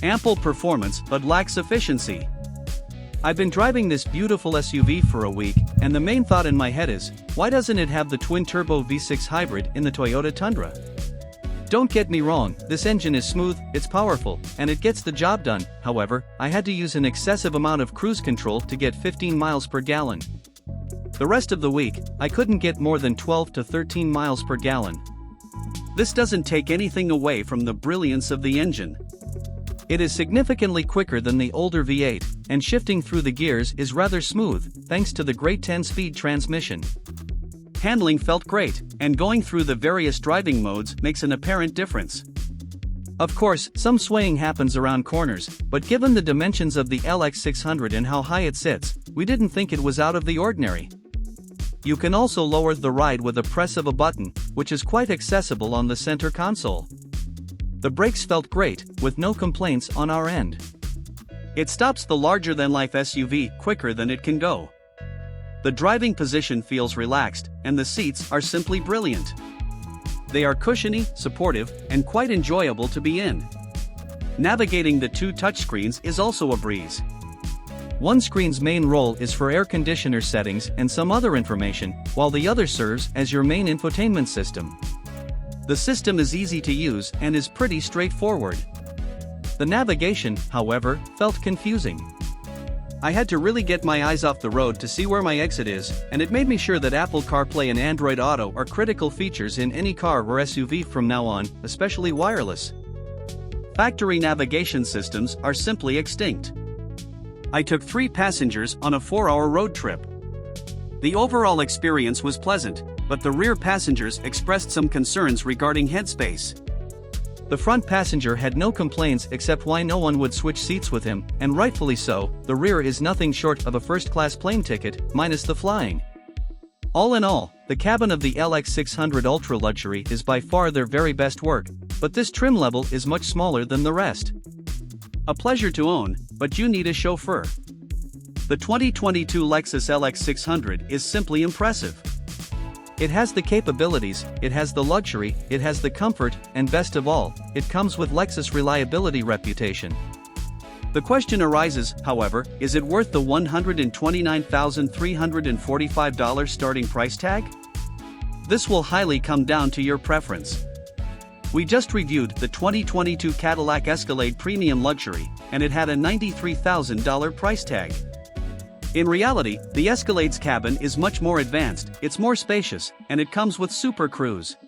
Ample performance but lacks efficiency. I've been driving this beautiful SUV for a week, and the main thought in my head is, why doesn't it have the twin-turbo V6 hybrid in the Toyota Tundra? Don't get me wrong, this engine is smooth, it's powerful, and it gets the job done. However, I had to use an excessive amount of cruise control to get 15 miles per gallon. The rest of the week, I couldn't get more than 12 to 13 miles per gallon. This doesn't take anything away from the brilliance of the engine. It is significantly quicker than the older V8, and shifting through the gears is rather smooth, thanks to the great 10-speed transmission. Handling felt great, and going through the various driving modes makes an apparent difference. Of course, some swaying happens around corners, but given the dimensions of the LX 600 and how high it sits, we didn't think it was out of the ordinary. You can also lower the ride with a press of a button, which is quite accessible on the center console. The brakes felt great, with no complaints on our end. It stops the larger-than-life SUV quicker than it can go. The driving position feels relaxed, and the seats are simply brilliant. They are cushiony, supportive, and quite enjoyable to be in. Navigating the two touchscreens is also a breeze. One screen's main role is for air conditioner settings and some other information, while the other serves as your main infotainment system. The system is easy to use and is pretty straightforward. The navigation, however, felt confusing. I had to really get my eyes off the road to see where my exit is, and it made me sure that Apple CarPlay and Android Auto are critical features in any car or SUV from now on, especially wireless. Factory navigation systems are simply extinct. I took 3 passengers on a 4-hour road trip. The overall experience was pleasant, but the rear passengers expressed some concerns regarding headspace. The front passenger had no complaints except why no one would switch seats with him, and rightfully so. The rear is nothing short of a first-class plane ticket, minus the flying. All in all, the cabin of the LX 600 Ultra Luxury is by far their very best work, but this trim level is much smaller than the rest. A pleasure to own, but you need a chauffeur. The 2022 Lexus LX 600 is simply impressive. It has the capabilities, it has the luxury, it has the comfort, and best of all, it comes with Lexus reliability reputation. The question arises, however, is it worth the $129,345 starting price tag? This will highly come down to your preference. We just reviewed the 2022 Cadillac Escalade Premium Luxury, and it had a $93,000 price tag. In reality, the Escalade's cabin is much more advanced, it's more spacious, and it comes with Super Cruise.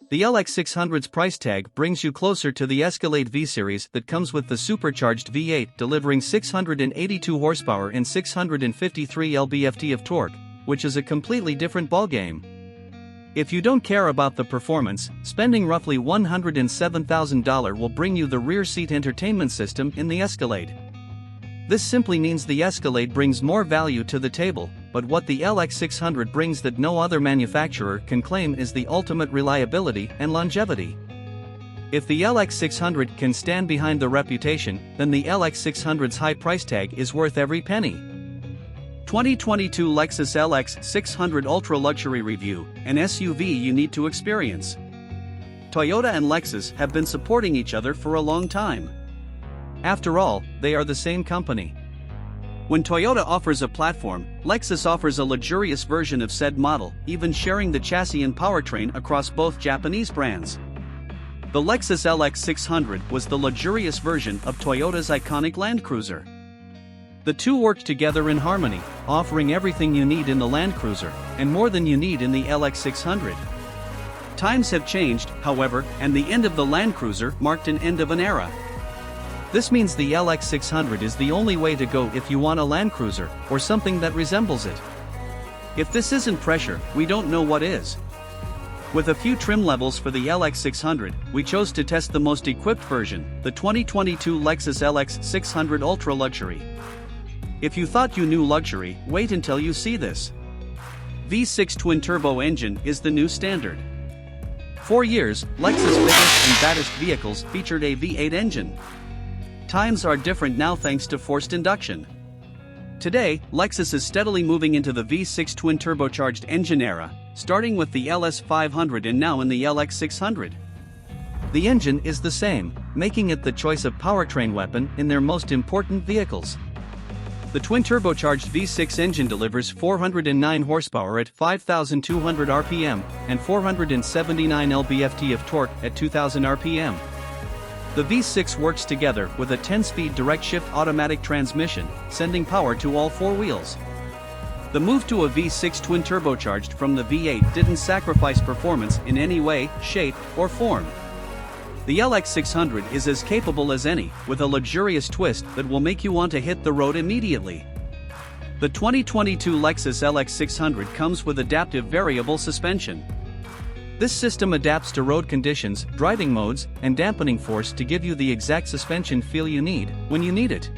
The LX 600's price tag brings you closer to the Escalade V-Series that comes with the supercharged V8 delivering 682 horsepower and 653 lb-ft of torque, which is a completely different ballgame. If you don't care about the performance, spending roughly $107,000 will bring you the rear seat entertainment system in the Escalade. This simply means the Escalade brings more value to the table, but what the LX 600 brings that no other manufacturer can claim is the ultimate reliability and longevity. If the LX 600 can stand behind the reputation, then the LX 600's high price tag is worth every penny. 2022 Lexus LX 600 Ultra Luxury Review, an SUV you need to experience. Toyota and Lexus have been supporting each other for a long time. After all, they are the same company. When Toyota offers a platform, Lexus offers a luxurious version of said model, even sharing the chassis and powertrain across both Japanese brands. The Lexus LX 600 was the luxurious version of Toyota's iconic Land Cruiser. The two worked together in harmony, offering everything you need in the Land Cruiser, and more than you need in the LX 600. Times have changed, however, and the end of the Land Cruiser marked an end of an era. This means the LX 600 is the only way to go if you want a Land Cruiser, or something that resembles it. If this isn't pressure, we don't know what is. With a few trim levels for the LX 600, we chose to test the most equipped version, the 2022 Lexus LX 600 Ultra Luxury. If you thought you knew luxury, wait until you see this. V6 twin-turbo engine is the new standard. For years, Lexus' biggest and baddest vehicles featured a V8 engine. Times are different now thanks to forced induction. Today, Lexus is steadily moving into the V6 twin-turbocharged engine era, starting with the LS 500 and now in the LX 600. The engine is the same, making it the choice of powertrain weapon in their most important vehicles. The twin-turbocharged V6 engine delivers 409 horsepower at 5,200 RPM and 479 lb-ft of torque at 2,000 RPM. The V6 works together with a 10-speed direct-shift automatic transmission, sending power to all four wheels. The move to a V6 twin-turbocharged from the V8 didn't sacrifice performance in any way, shape, or form. The LX 600 is as capable as any, with a luxurious twist that will make you want to hit the road immediately. The 2022 Lexus LX 600 comes with adaptive variable suspension. This system adapts to road conditions, driving modes, and dampening force to give you the exact suspension feel you need, when you need it.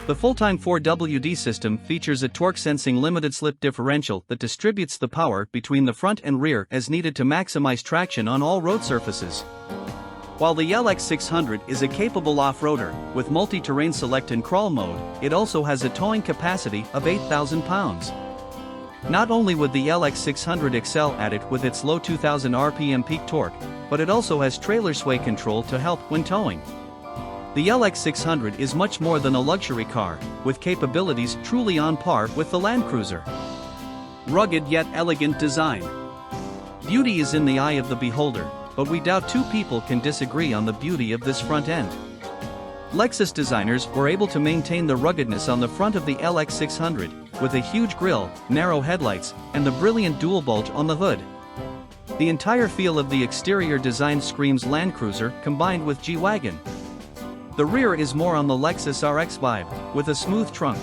The full-time 4WD system features a torque-sensing limited-slip differential that distributes the power between the front and rear as needed to maximize traction on all road surfaces. While the LX 600 is a capable off-roader, with multi-terrain select and crawl mode, it also has a towing capacity of 8,000 pounds. Not only would the LX 600 excel at it with its low 2,000 RPM peak torque, but it also has trailer sway control to help when towing. The LX 600 is much more than a luxury car, with capabilities truly on par with the Land Cruiser. Rugged yet elegant design. Beauty is in the eye of the beholder, but we doubt two people can disagree on the beauty of this front end. Lexus designers were able to maintain the ruggedness on the front of the LX 600, with a huge grille, narrow headlights, and the brilliant dual bulge on the hood. The entire feel of the exterior design screams Land Cruiser combined with G-Wagon. The rear is more on the Lexus RX vibe, with a smooth trunk.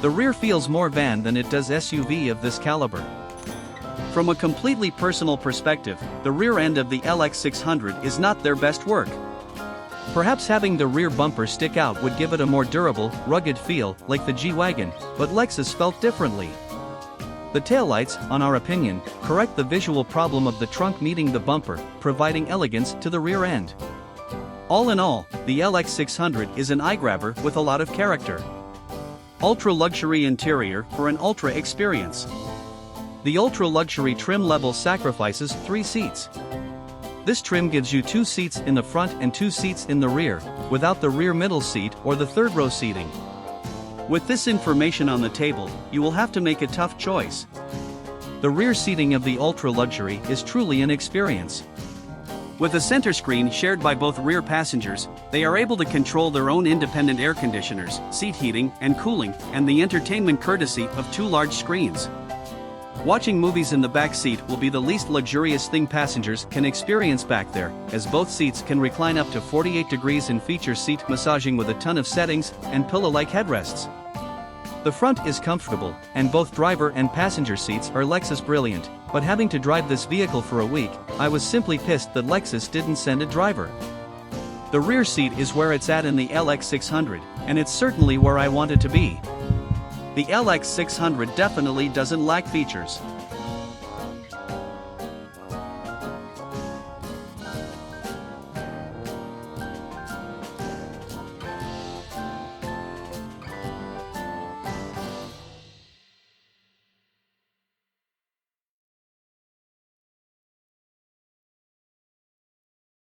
The rear feels more van than it does SUV of this caliber. From a completely personal perspective, the rear end of the LX 600 is not their best work. Perhaps having the rear bumper stick out would give it a more durable, rugged feel, like the G-Wagon, but Lexus felt differently. The taillights, on our opinion, correct the visual problem of the trunk meeting the bumper, providing elegance to the rear end. All in all, the LX 600 is an eye-grabber with a lot of character. Ultra-luxury interior for an ultra experience. The ultra-luxury trim level sacrifices 3 seats. This trim gives you 2 seats in the front and 2 seats in the rear, without the rear middle seat or the third row seating. With this information on the table, you will have to make a tough choice. The rear seating of the ultra-luxury is truly an experience. With a center screen shared by both rear passengers, they are able to control their own independent air conditioners, seat heating and cooling, and the entertainment courtesy of 2 large screens. Watching movies in the back seat will be the least luxurious thing passengers can experience back there, as both seats can recline up to 48 degrees and feature seat massaging with a ton of settings and pillow-like headrests. The front is comfortable, and both driver and passenger seats are Lexus brilliant, but having to drive this vehicle for a week, I was simply pissed that Lexus didn't send a driver. The rear seat is where it's at in the LX 600, and it's certainly where I want it to be. The LX 600 definitely doesn't lack features.